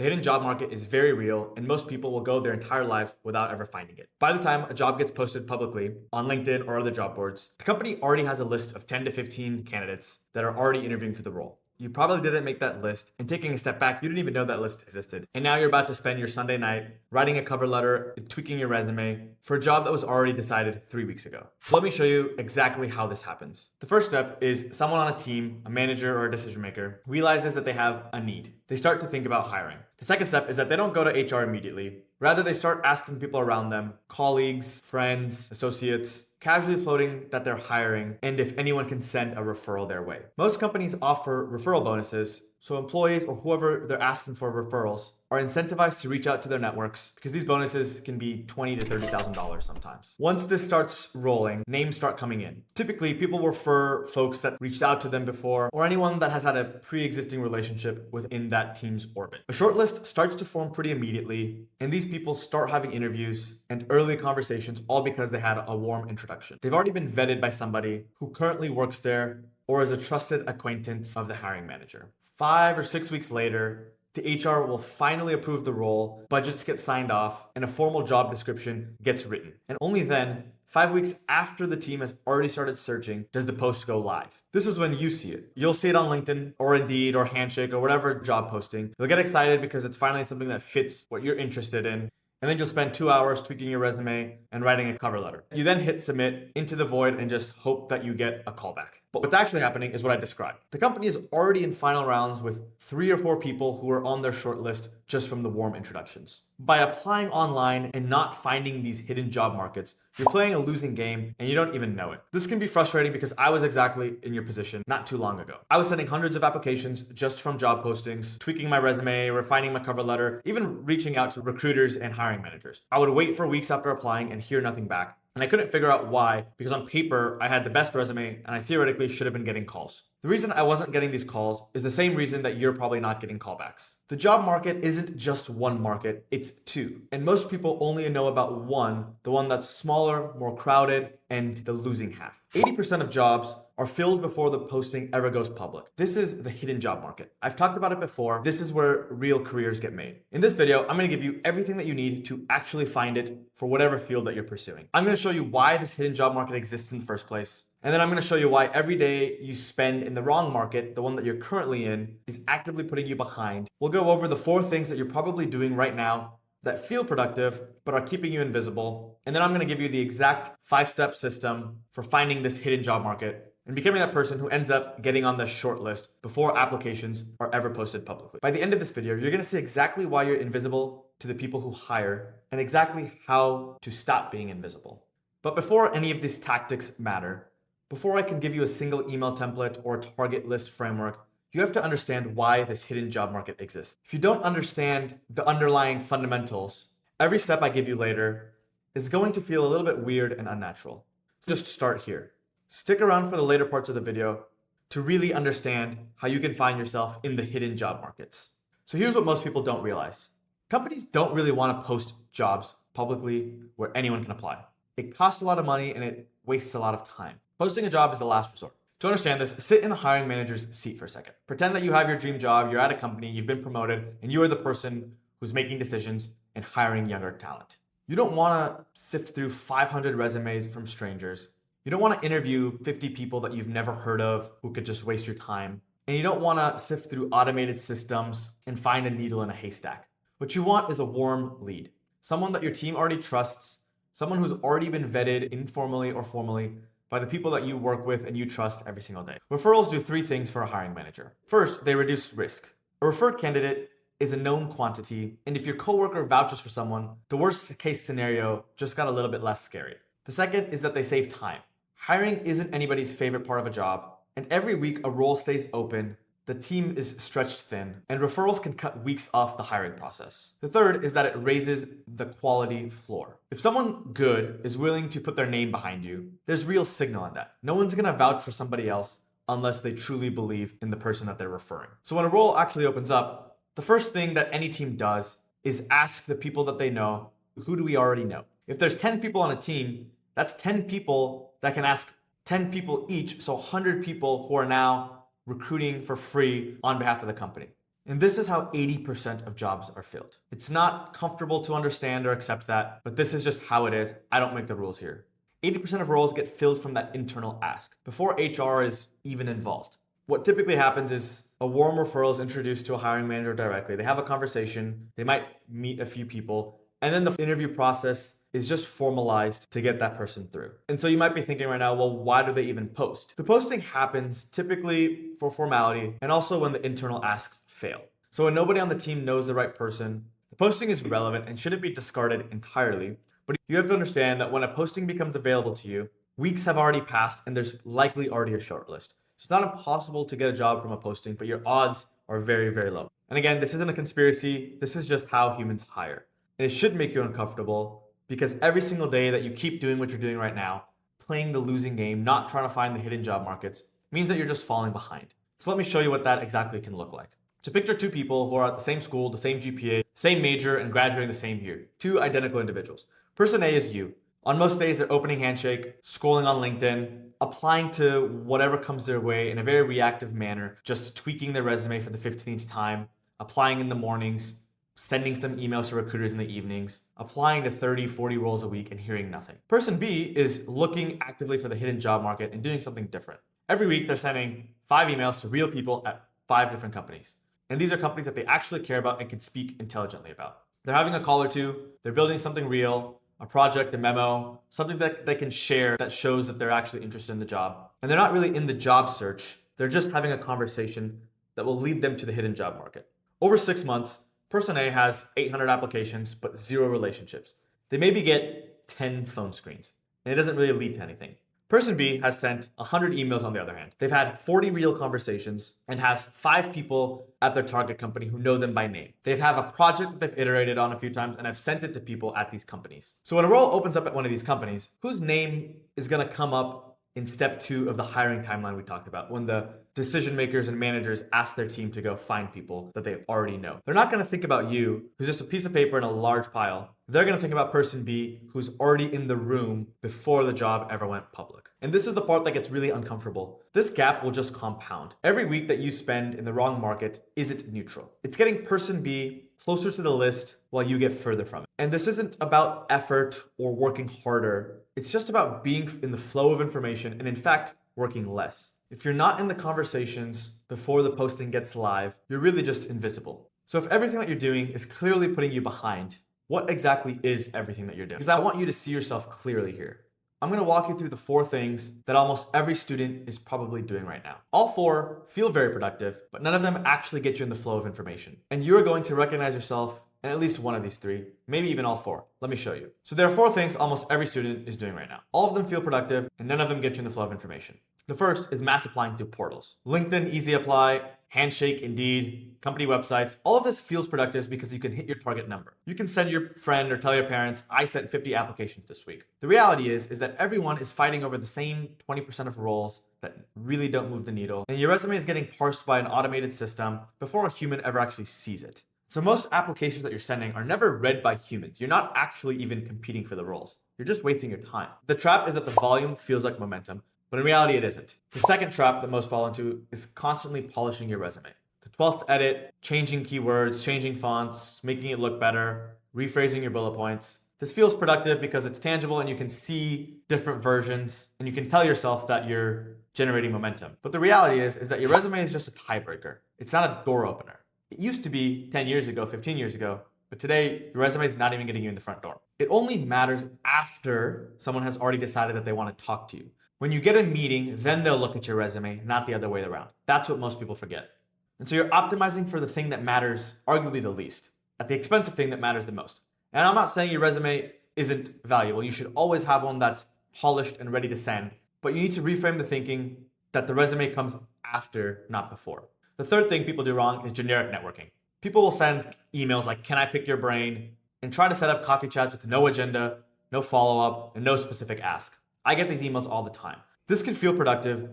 The hidden job market is very real, and most people will go their entire lives without ever finding it. By the time a job gets posted publicly on LinkedIn or other job boards, the company already has a list of 10 to 15 candidates that are already interviewing for the role. You probably didn't make that list, and taking a step back, you didn't even know that list existed. And now you're about to spend your Sunday night writing a cover letter, tweaking your resume for a job that was already decided 3 weeks ago. So let me show you exactly how this happens. The first step is someone on a team, a manager or a decision maker, realizes that they have a need. They start to think about hiring. The second step is that they don't go to HR immediately. Rather, they start asking people around them, colleagues, friends, associates, casually floating that they're hiring and if anyone can send a referral their way. Most companies offer referral bonuses, so employees or whoever they're asking for referrals are incentivized to reach out to their networks because these bonuses can be $20,000 to $30,000 sometimes. Once this starts rolling, names start coming in. Typically, people refer folks that reached out to them before or anyone that has had a pre-existing relationship within that team's orbit. A shortlist starts to form pretty immediately, and these people start having interviews and early conversations all because they had a warm introduction. They've already been vetted by somebody who currently works there or is a trusted acquaintance of the hiring manager. 5 or 6 weeks later, the HR will finally approve the role, budgets get signed off, and a formal job description gets written. And only then, 5 weeks after the team has already started searching, does the post go live. This is when you see it. You'll see it on LinkedIn or Indeed or Handshake or whatever job posting. You'll get excited because it's finally something that fits what you're interested in. And then you'll spend 2 hours tweaking your resume and writing a cover letter. You then hit submit into the void and just hope that you get a callback. But what's actually happening is what I described. The company is already in final rounds with 3 or 4 people who are on their short list just from the warm introductions. By applying online and not finding these hidden job markets, you're playing a losing game and you don't even know it. This can be frustrating because I was exactly in your position not too long ago. I was sending hundreds of applications just from job postings, tweaking my resume, refining my cover letter, even reaching out to recruiters and hiring managers. I would wait for weeks after applying and hear nothing back. And I couldn't figure out why, because on paper, I had the best resume and I theoretically should have been getting calls. The reason I wasn't getting these calls is the same reason that you're probably not getting callbacks. The job market isn't just one market, it's 2. And most people only know about one, the one that's smaller, more crowded, and the losing half. 80% of jobs are filled before the posting ever goes public. This is the hidden job market. I've talked about it before. This is where real careers get made. In this video, I'm gonna give you everything that you need to actually find it for whatever field that you're pursuing. I'm gonna show you why this hidden job market exists in the first place. And then I'm going to show you why every day you spend in the wrong market, the one that you're currently in, is actively putting you behind. We'll go over the 4 things that you're probably doing right now that feel productive, but are keeping you invisible. And then I'm going to give you the exact 5-step system for finding this hidden job market and becoming that person who ends up getting on the short list before applications are ever posted publicly. By the end of this video, you're going to see exactly why you're invisible to the people who hire and exactly how to stop being invisible. But before any of these tactics matter, before I can give you a single email template or target list framework, you have to understand why this hidden job market exists. If you don't understand the underlying fundamentals, every step I give you later is going to feel a little bit weird and unnatural. So just start here. Stick around for the later parts of the video to really understand how you can find yourself in the hidden job markets. So here's what most people don't realize. Companies don't really want to post jobs publicly where anyone can apply. It costs a lot of money and it wastes a lot of time. Posting a job is the last resort. To understand this, sit in the hiring manager's seat for a second. Pretend that you have your dream job, you're at a company, you've been promoted, and you are the person who's making decisions and hiring younger talent. You don't want to sift through 500 resumes from strangers. You don't want to interview 50 people that you've never heard of who could just waste your time. And you don't want to sift through automated systems and find a needle in a haystack. What you want is a warm lead. Someone that your team already trusts, someone who's already been vetted informally or formally by the people that you work with and you trust every single day. Referrals do 3 things for a hiring manager. First, they reduce risk. A referred candidate is a known quantity, and if your coworker vouches for someone, the worst case scenario just got a little bit less scary. The second is that they save time. Hiring isn't anybody's favorite part of a job, and every week a role stays open, the team is stretched thin, and referrals can cut weeks off the hiring process. The third is that it raises the quality floor. If someone good is willing to put their name behind you, there's real signal in that. No one's gonna vouch for somebody else unless they truly believe in the person that they're referring. So when a role actually opens up, the first thing that any team does is ask the people that they know, who do we already know? If there's 10 people on a team, that's 10 people that can ask 10 people each, so 100 people who are now recruiting for free on behalf of the company. And this is how 80% of jobs are filled. It's not comfortable to understand or accept that, but this is just how it is. I don't make the rules here. 80% of roles get filled from that internal ask before HR is even involved. What typically happens is a warm referral is introduced to a hiring manager directly. They have a conversation, they might meet a few people, and then the interview process is just formalized to get that person through. And so you might be thinking right now, well, why do they even post? The posting happens typically for formality and also when the internal asks fail. So when nobody on the team knows the right person, the posting is relevant and shouldn't be discarded entirely. But you have to understand that when a posting becomes available to you, weeks have already passed and there's likely already a shortlist. So it's not impossible to get a job from a posting, but your odds are very, very low. And again, this isn't a conspiracy. This is just how humans hire. And it should make you uncomfortable because every single day that you keep doing what you're doing right now, playing the losing game, not trying to find the hidden job markets, means that you're just falling behind. So let me show you what that exactly can look like. So picture two people who are at the same school, the same GPA, same major, and graduating the same year. Two identical individuals. Person A is you. On most days, they're opening handshake, scrolling on LinkedIn, applying to whatever comes their way in a very reactive manner, just tweaking their resume for the 15th time, applying in the mornings, sending some emails to recruiters in the evenings, applying to 30, 40 roles a week and hearing nothing. Person B is looking actively for the hidden job market and doing something different. Every week, they're sending 5 emails to real people at 5 different companies. And these are companies that they actually care about and can speak intelligently about. They're having a call or two, they're building something real, a project, a memo, something that they can share that shows that they're actually interested in the job. And they're not really in the job search, they're just having a conversation that will lead them to the hidden job market. Over 6 months, Person A has 800 applications, but 0 relationships. They maybe get 10 phone screens, and it doesn't really lead to anything. Person B has sent 100 emails on the other hand. They've had 40 real conversations and has 5 people at their target company who know them by name. They have a project that they've iterated on a few times and have sent it to people at these companies. So when a role opens up at one of these companies, whose name is going to come up in step 2 of the hiring timeline we talked about, when the decision makers and managers ask their team to go find people that they already know? They're not going to think about you, who's just a piece of paper in a large pile. They're going to think about person B, who's already in the room before the job ever went public. And this is the part that gets really uncomfortable. This gap will just compound. Every week that you spend in the wrong market isn't neutral. It's getting person B closer to the list while you get further from it. And this isn't about effort or working harder. It's just about being in the flow of information and in fact, working less. If you're not in the conversations before the posting gets live, you're really just invisible. So if everything that you're doing is clearly putting you behind, what exactly is everything that you're doing? Because I want you to see yourself clearly here. I'm going to walk you through the 4 things that almost every student is probably doing right now. All 4 feel very productive, but none of them actually get you in the flow of information. And you're going to recognize yourself in at least one of these 3, maybe even all 4. Let me show you. So there are 4 things almost every student is doing right now. All of them feel productive, and none of them get you in the flow of information. The first is mass applying through portals. LinkedIn, Easy Apply, Handshake, Indeed, company websites. All of this feels productive because you can hit your target number. You can send your friend or tell your parents, I sent 50 applications this week. The reality is that everyone is fighting over the same 20% of roles that really don't move the needle. And your resume is getting parsed by an automated system before a human ever actually sees it. So most applications that you're sending are never read by humans. You're not actually even competing for the roles. You're just wasting your time. The trap is that the volume feels like momentum, but in reality, it isn't. The second trap that most fall into is constantly polishing your resume. The 12th edit, changing keywords, changing fonts, making it look better, rephrasing your bullet points. This feels productive because it's tangible and you can see different versions and you can tell yourself that you're generating momentum. But the reality is that your resume is just a tiebreaker. It's not a door opener. It used to be 10 years ago, 15 years ago, but today your resume is not even getting you in the front door. It only matters after someone has already decided that they want to talk to you. When you get a meeting, then they'll look at your resume, not the other way around. That's what most people forget. And so you're optimizing for the thing that matters arguably the least, at the expense of thing that matters the most. And I'm not saying your resume isn't valuable. You should always have one that's polished and ready to send, but you need to reframe the thinking that the resume comes after, not before. The third thing people do wrong is generic networking. People will send emails like, can I pick your brain? And try to set up coffee chats with no agenda, no follow-up, and no specific ask. I get these emails all the time. This can feel productive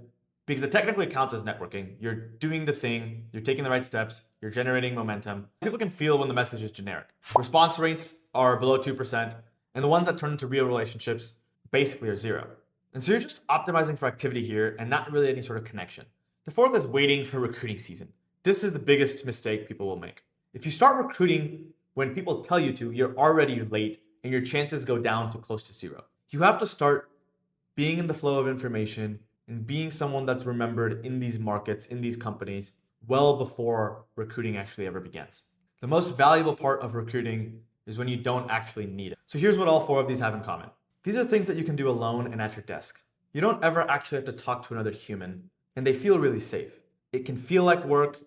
because it technically counts as networking. You're doing the thing, you're taking the right steps, you're generating momentum. People can feel when the message is generic. Response rates are below 2%, and the ones that turn into real relationships basically are 0. And so you're just optimizing for activity here and not really any sort of connection. The fourth is waiting for recruiting season. This is the biggest mistake people will make. If you start recruiting when people tell you to, you're already late and your chances go down to close to zero. You have to start being in the flow of information and being someone that's remembered in these markets, in these companies, well before recruiting actually ever begins. The most valuable part of recruiting is when you don't actually need it. So here's what all 4 of these have in common. These are things that you can do alone and at your desk. You don't ever actually have to talk to another human, and they feel really safe. It can feel like work,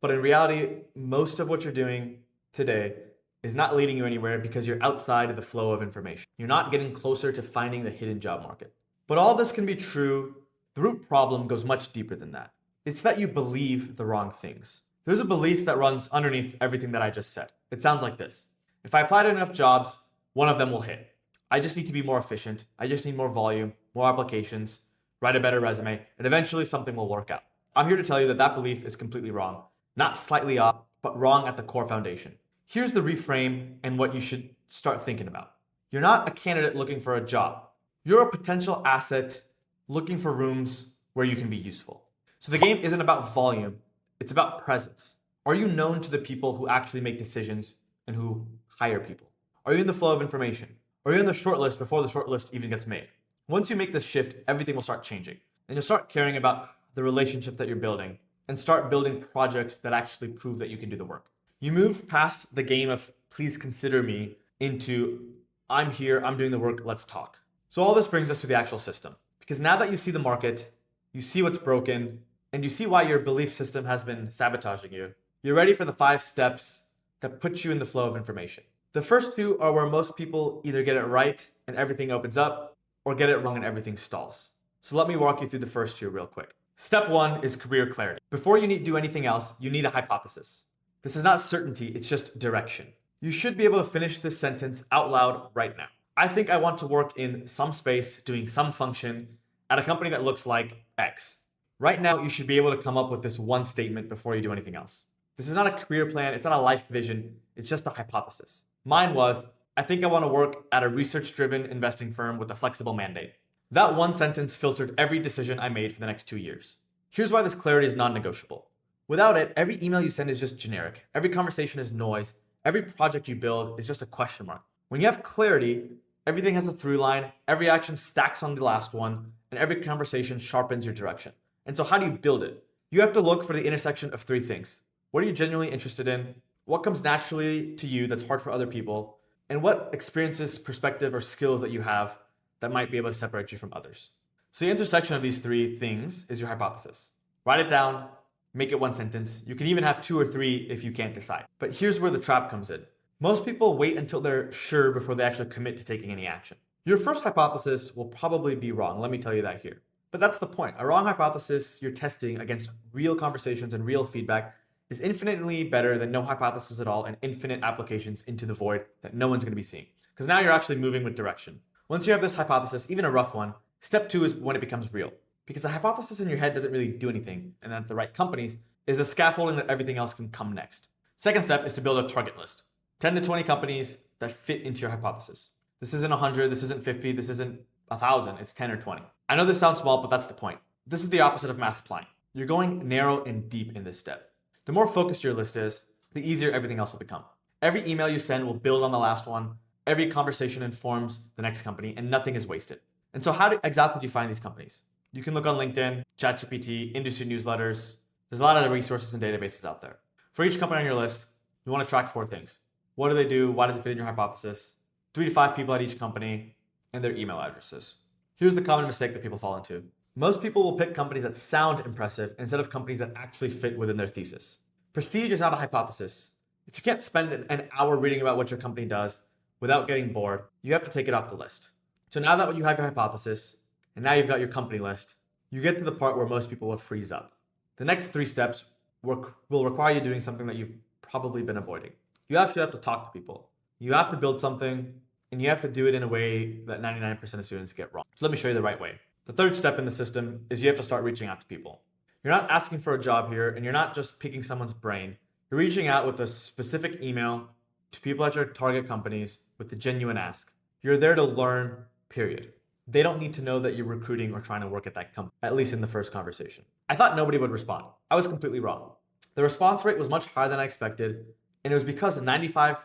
but in reality, most of what you're doing today is not leading you anywhere because you're outside of the flow of information. You're not getting closer to finding the hidden job market. But all this can be true. The root problem goes much deeper than that. It's that you believe the wrong things. There's a belief that runs underneath everything that I just said. It sounds like this. If I apply to enough jobs, one of them will hit. I just need to be more efficient. I just need more volume, more applications, write a better resume, and eventually something will work out. I'm here to tell you that that belief is completely wrong. Not slightly off, but wrong at the core foundation. Here's the reframe and what you should start thinking about. You're not a candidate looking for a job. You're a potential asset looking for rooms where you can be useful. So the game isn't about volume, it's about presence. Are you known to the people who actually make decisions and who hire people? Are you in the flow of information? Are you in the shortlist before the shortlist even gets made? Once you make this shift, everything will start changing. And you'll start caring about the relationship that you're building and start building projects that actually prove that you can do the work. You move past the game of please consider me into I'm here, I'm doing the work, let's talk. So all this brings us to the actual system. Because now that you see the market, you see what's broken, and you see why your belief system has been sabotaging you, you're ready for the 5 steps that put you in the flow of information. The first 2 are where most people either get it right and everything opens up, or get it wrong and everything stalls. So let me walk you through the first 2 real quick. Step 1 is career clarity. Before you need to do anything else, you need a hypothesis. This is not certainty, it's just direction. You should be able to finish this sentence out loud right now. I think I want to work in some space doing some function at a company that looks like X. Right now, you should be able to come up with this one statement before you do anything else. This is not a career plan, it's not a life vision, it's just a hypothesis. Mine was, I think I want to work at a research-driven investing firm with a flexible mandate. That one sentence filtered every decision I made for the next 2 years. Here's why this clarity is non-negotiable. Without it, every email you send is just generic. Every conversation is noise. Every project you build is just a question mark. When you have clarity, everything has a through line, every action stacks on the last one, and every conversation sharpens your direction. And so how do you build it? You have to look for the intersection of 3 things. What are you genuinely interested in? What comes naturally to you that's hard for other people? And what experiences, perspective, or skills that you have that might be able to separate you from others? So the intersection of these 3 things is your hypothesis. Write it down, make it one sentence. You can even have 2 or 3 if you can't decide. But here's where the trap comes in. Most people wait until they're sure before they actually commit to taking any action. Your first hypothesis will probably be wrong. Let me tell you that here. But that's the point. A wrong hypothesis you're testing against real conversations and real feedback is infinitely better than no hypothesis at all and infinite applications into the void that no one's going to be seeing. Because now you're actually moving with direction. Once you have this hypothesis, even a rough one, step 2 is when it becomes real. Because the hypothesis in your head doesn't really do anything, and at the right companies is the scaffolding that everything else can come next. Second step is to build a target list. 10 to 20 companies that fit into your hypothesis. This isn't 100, this isn't 50, this isn't 1,000, it's 10 or 20. I know this sounds small, but that's the point. This is the opposite of mass applying. You're going narrow and deep in this step. The more focused your list is, the easier everything else will become. Every email you send will build on the last one. Every conversation informs the next company, and nothing is wasted. And so how exactly do you find these companies? You can look on LinkedIn, ChatGPT, industry newsletters. There's a lot of resources and databases out there. For each company on your list, you want to track 4 things. What do they do? Why does it fit in your hypothesis? 3 to 5 people at each company, and their email addresses. Here's the common mistake that people fall into. Most people will pick companies that sound impressive instead of companies that actually fit within their thesis. Prestige is not a hypothesis. If you can't spend an hour reading about what your company does without getting bored, you have to take it off the list. So now that you have your hypothesis, and now you've got your company list, you get to the part where most people will freeze up. The next 3 steps will require you doing something that you've probably been avoiding. You actually have to talk to people. You have to build something, and you have to do it in a way that 99% of students get wrong. So let me show you the right way. The third step in the system is you have to start reaching out to people. You're not asking for a job here, and you're not just picking someone's brain. You're reaching out with a specific email to people at your target companies with the genuine ask. You're there to learn, period. They don't need to know that you're recruiting or trying to work at that company, at least in the first conversation. I thought nobody would respond. I was completely wrong. The response rate was much higher than I expected, and it was because 95%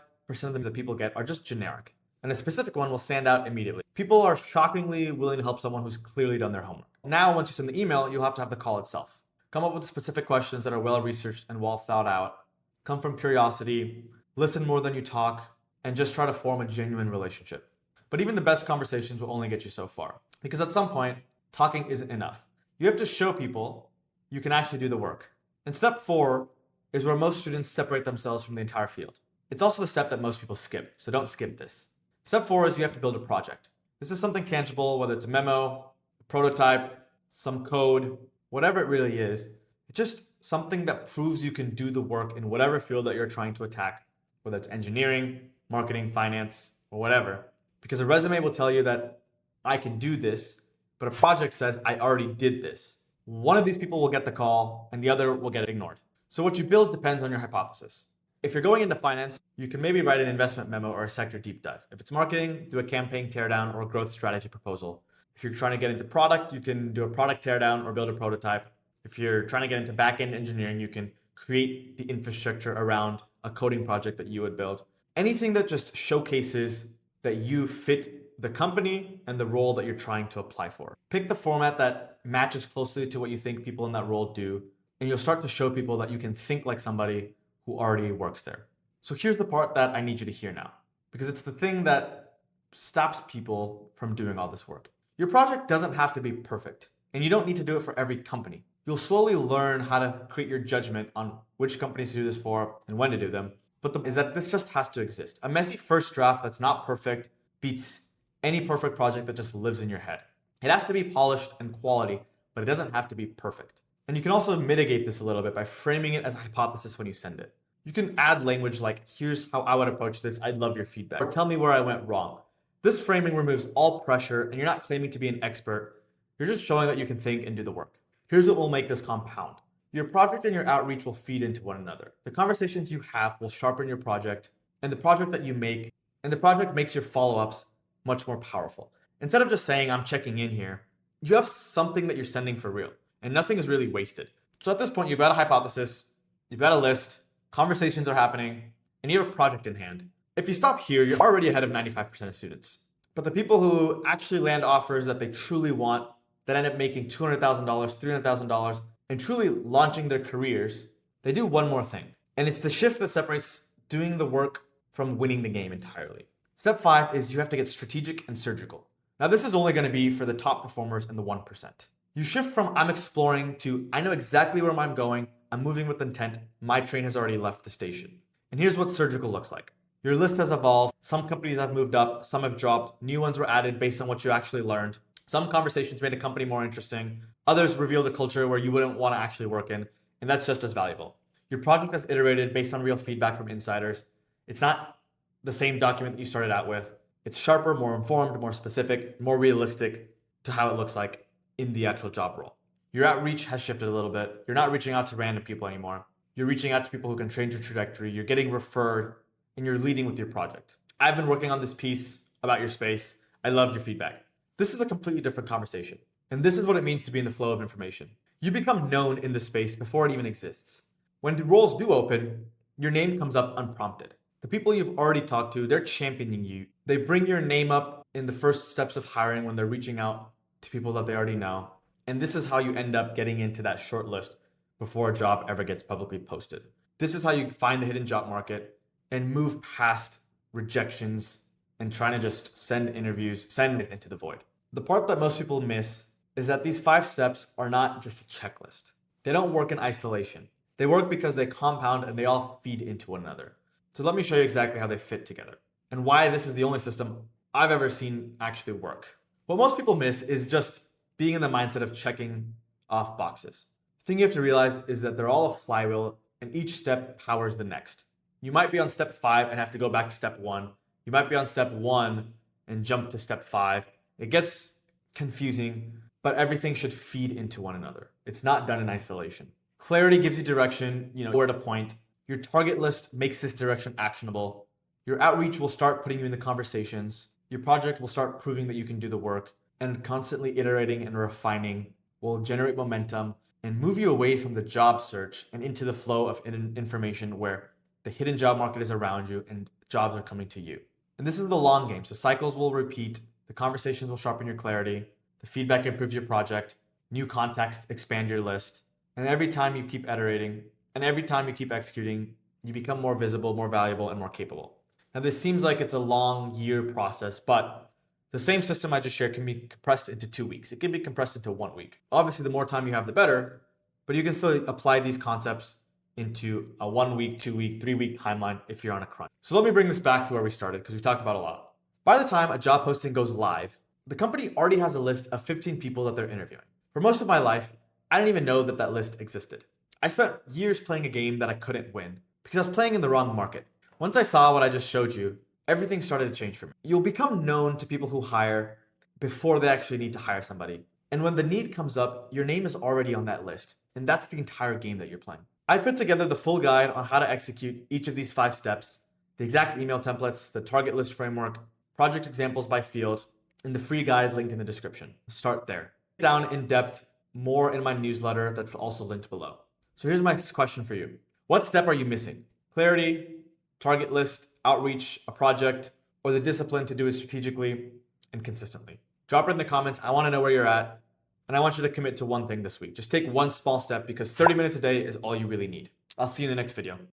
of them that people get are just generic, and a specific one will stand out immediately. People are shockingly willing to help someone who's clearly done their homework. Now, once you send the email, you'll have to have the call itself. Come up with specific questions that are well researched and well thought out. Come from curiosity, listen more than you talk, and just try to form a genuine relationship. But even the best conversations will only get you so far, because at some point, talking isn't enough. You have to show people you can actually do the work. And step 4 is where most students separate themselves from the entire field. It's also the step that most people skip, so don't skip this. Step 4 is you have to build a project. This is something tangible, whether it's a memo, a prototype, some code, whatever it really is. It's just something that proves you can do the work in whatever field that you're trying to attack, whether it's engineering, marketing, finance, or whatever. Because a resume will tell you that I can do this, but a project says I already did this. One of these people will get the call and the other will get ignored. So what you build depends on your hypothesis. If you're going into finance, you can maybe write an investment memo or a sector deep dive. If it's marketing, do a campaign teardown or a growth strategy proposal. If you're trying to get into product, you can do a product teardown or build a prototype. If you're trying to get into back-end engineering, you can create the infrastructure around a coding project that you would build. Anything that just showcases that you fit the company and the role that you're trying to apply for. Pick the format that matches closely to what you think people in that role do, and you'll start to show people that you can think like somebody who already works there. So here's the part that I need you to hear now, because it's the thing that stops people from doing all this work. Your project doesn't have to be perfect, and you don't need to do it for every company. You'll slowly learn how to create your judgment on which companies to do this for and when to do them. But is that this just has to exist. A messy first draft that's not perfect beats any perfect project that just lives in your head. It has to be polished and quality, but it doesn't have to be perfect. And you can also mitigate this a little bit by framing it as a hypothesis when you send it. You can add language like, here's how I would approach this, I'd love your feedback, or tell me where I went wrong. This framing removes all pressure, and you're not claiming to be an expert. You're just showing that you can think and do the work. Here's what will make this compound. Your project and your outreach will feed into one another. The conversations you have will sharpen your project, and the project makes your follow-ups much more powerful. Instead of just saying, I'm checking in here, you have something that you're sending for real, and nothing is really wasted. So at this point, you've got a hypothesis, you've got a list, conversations are happening, and you have a project in hand. If you stop here, you're already ahead of 95% of students. But the people who actually land offers that they truly want, that end up making $200,000, $300,000, and truly launching their careers, they do one more thing. And it's the shift that separates doing the work from winning the game entirely. Step 5 is you have to get strategic and surgical. Now, this is only going to be for the top performers and the 1%. You shift from I'm exploring to I know exactly where I'm going, I'm moving with intent, my train has already left the station. And here's what surgical looks like. Your list has evolved, some companies have moved up, some have dropped, new ones were added based on what you actually learned. Some conversations made a company more interesting, others revealed a culture where you wouldn't want to actually work in, and that's just as valuable. Your project has iterated based on real feedback from insiders. It's not the same document that you started out with. It's sharper, more informed, more specific, more realistic to how it looks like in the actual job role. Your outreach has shifted a little bit. You're not reaching out to random people anymore. You're reaching out to people who can change your trajectory. You're getting referred, and you're leading with your project. I've been working on this piece about your space. I loved your feedback. This is a completely different conversation. And this is what it means to be in the flow of information. You become known in the space before it even exists. When the roles do open, your name comes up unprompted. The people you've already talked to, they're championing you. They bring your name up in the first steps of hiring when they're reaching out to people that they already know. And this is how you end up getting into that short list before a job ever gets publicly posted. This is how you find the hidden job market and move past rejections and trying to just send into the void. The part that most people miss is that these 5 steps are not just a checklist. They don't work in isolation. They work because they compound and they all feed into one another. So let me show you exactly how they fit together and why this is the only system I've ever seen actually work. What most people miss is just being in the mindset of checking off boxes. The thing you have to realize is that they're all a flywheel and each step powers the next. You might be on step 5 and have to go back to step 1. You might be on step 1 and jump to step 5. It gets confusing, but everything should feed into one another. It's not done in isolation. Clarity gives you direction, where to point. Your target list makes this direction actionable. Your outreach will start putting you in the conversations. Your project will start proving that you can do the work, and constantly iterating and refining will generate momentum and move you away from the job search and into the flow of information where the hidden job market is around you and jobs are coming to you. And this is the long game. So cycles will repeat, the conversations will sharpen your clarity, the feedback improves your project, new context expand your list. And every time you keep iterating and every time you keep executing, you become more visible, more valuable, and more capable. Now, this seems like it's a long year process, but the same system I just shared can be compressed into 2 weeks. It can be compressed into 1 week. Obviously, the more time you have, the better, but you can still apply these concepts into a 1 week, 2 week, 3 week timeline if you're on a crunch. So let me bring this back to where we started because we talked about a lot. By the time a job posting goes live, the company already has a list of 15 people that they're interviewing. For most of my life, I didn't even know that that list existed. I spent years playing a game that I couldn't win because I was playing in the wrong market. Once I saw what I just showed you, everything started to change for me. You'll become known to people who hire before they actually need to hire somebody. And when the need comes up, your name is already on that list. And that's the entire game that you're playing. I put together the full guide on how to execute each of these 5 steps, the exact email templates, the target list framework, project examples by field, and the free guide linked in the description. Start there. Down in depth more in my newsletter that's also linked below. So here's my question for you. What step are you missing? Clarity, target list, outreach, a project, or the discipline to do it strategically and consistently? Drop it in the comments. I want to know where you're at. And I want you to commit to one thing this week. Just take one small step because 30 minutes a day is all you really need. I'll see you in the next video.